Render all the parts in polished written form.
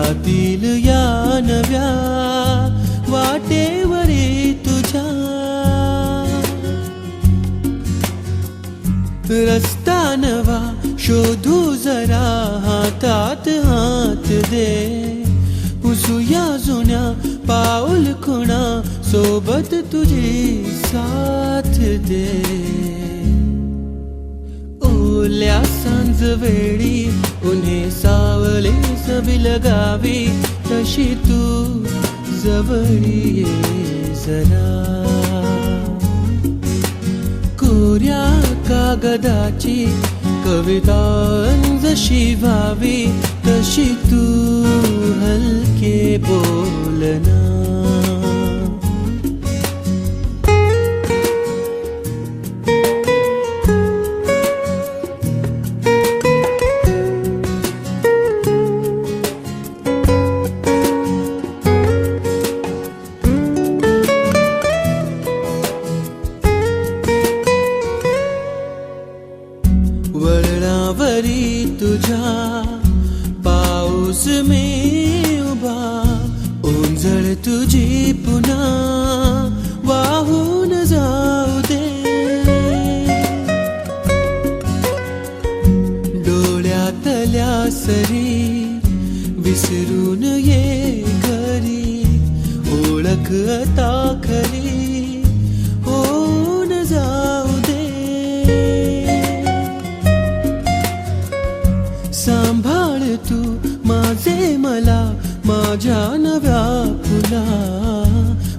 जातील या नव्या वाटेवरी तुझ्या, रस्ता नवा शोधू जरा, हातात हात दे, पुसूया जुन्या पाऊल खुणा, सोबत तुझी साथ दे. ओल्या सांज वेळी उन्हे सावले सबी लगावी, तशी तू जवळी ये जरा. कोऱ्या कागदाची कविता जशी व्हावी, तशी तू हलके बोलना. वळणावरी तुझ्या पाऊस मी उभा, ओंजळ तुझी पुन्हा वाहून जाऊ दे. डोळ्यातल्या सरी विसरून ये घरी, ओळख आता खरी होऊन जाऊ दे. सांभाळ तू माझे मला माझ्या नव्या फुला,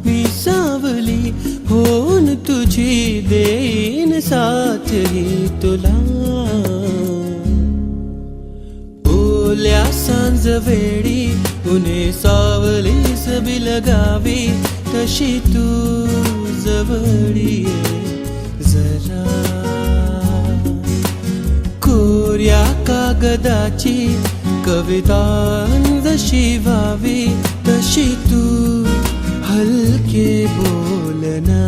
मी सावली होऊन तुझी देईन साथ ही तुला. ओल्या सांज वेळी उन्हे सावली सबी लगावी, तशी तू जवळी ये जरा. कोऱ्या कागदाची कविता जशी व्हावी, तशी तू हलके बोलना.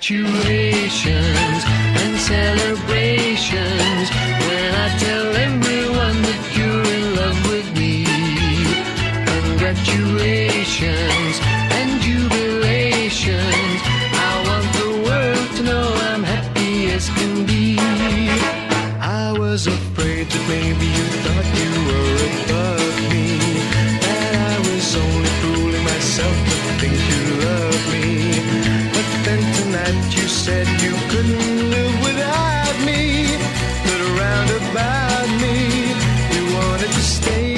congratulations and celebrations when I tell everyone that you're in love with me. Congratulations and jubilations. I want the world to know I'm happy as can be. I was afraid that maybe you thought you were above me, that I was only fooling myself to think you loved me. But then tonight you said you couldn't live without me, that around about me you wanted to stay.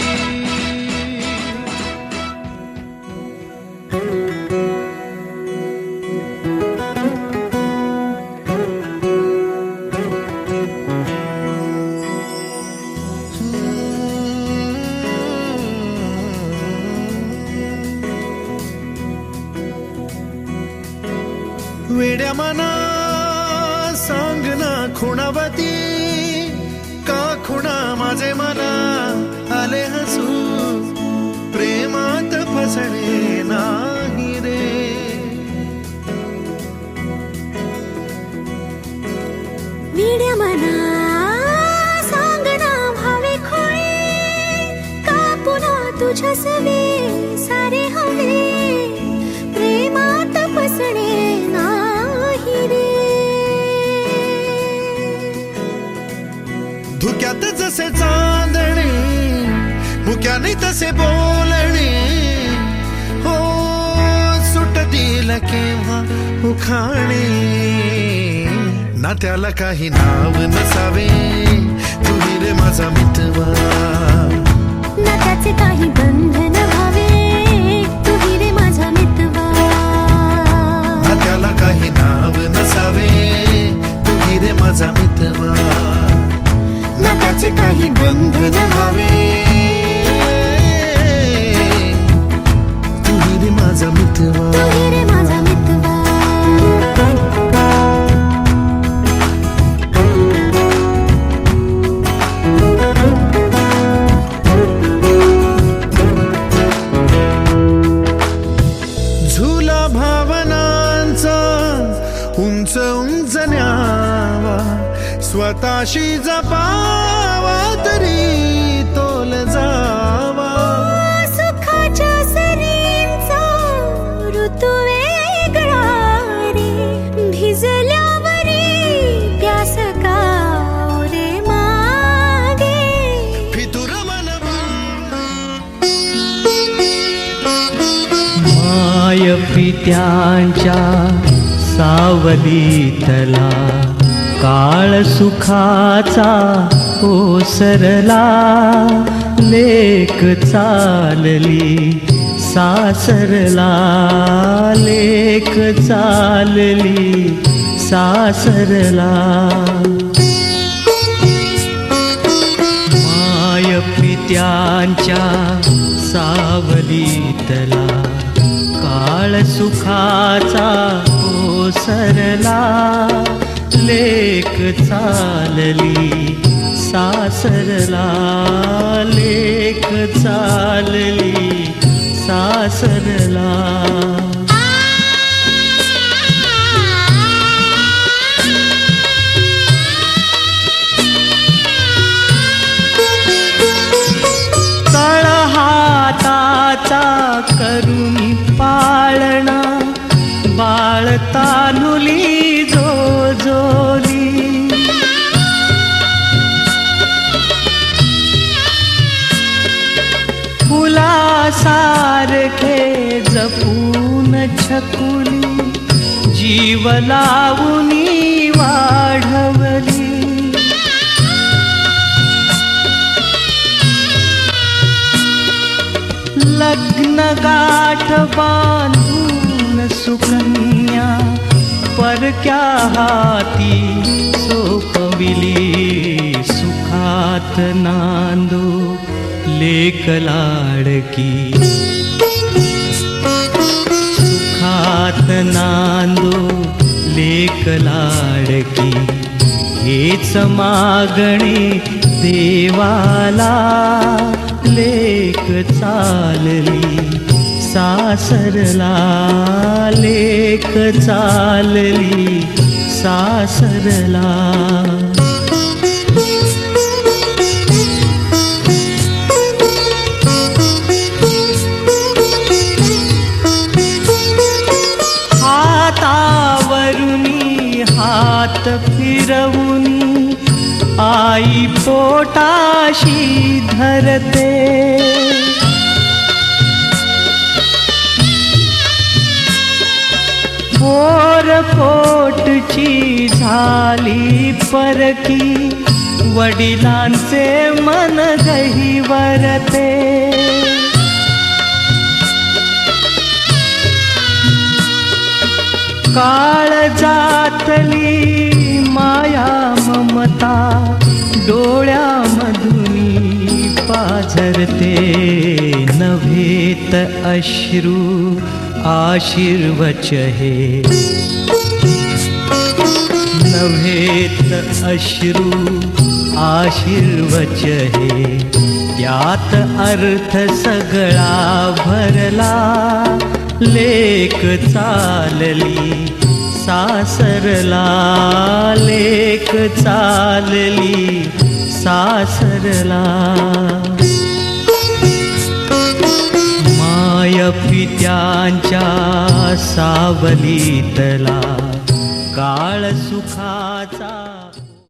वेड्या मना सांग ना खुणावती का खुणा माझे मना आले हसू प्रेमात फसणे नाही रे. वेड्या मना सांग ना भावे खोळे का पुन्हा तुझ्या सवे सारे हवे प्रेमात फसणे नाही रे. धुक्यात जसे चांदणे मुक्याने तसे बोलणे हो सुटतील केव्हा उखाणे ना त्याला काही नाव नसावे तुही रे माझा मितवा ना त्याचे काही बंधन व्हावे तुही रे माझा मितवा ना त्याला काही नाव नसावे तुही रे माझा मितवा ना त्याचे काही बंधन व्हावे तुही रे माझा मितवा तुही रे माझा मितवा. झुला भावनांचा उंच उंच न्यावा स्वतःशी जपावा तरी तोल जावा. सुखाच्या सरींचा ऋतू वेगळा रे भिजल्यावरी प्यास का रे मागे फितुर मन माय पित्यांच्या सावलीतला काळ सुखाचा ओसरला लेक चालली सासरला लेक चालली सासरला. माय पित्यांच्या सावलीतला काळ सुखाचा ओसरला लेक चालली सासरला लेक चालली सासरला. तळ हाताचा करुणी पाळणा बाळ तानुली जो जोली फुलासारखे जपून छकुली जीव लावुनी वाढवली. लग्न गाठ बांधून सुकन्या परक्या हाती सोपविली सुखात नांदो लेक लाडकी सुखात नांदो लेक लाडकी हेच मागणे देवाला लेक चालली सासरला सासरला लेक चालली सासरला. हातावरुनी हात फिरवून आई पोटाशी धरते. पोटची झाली परकी वडिलांचे मन गहिवरते. काळजातली माया ममता डोळ्यामधुनी पाझरते. नभेत अश्रू आशीर्वच हे, नभेत अश्रू आशीर्वच हे. त्यात अर्थ सगळा भरला. लेक चालली सासरला, लेक चालली सासरला. माय पित्यांच्या सावलीतला काळ सुखाचा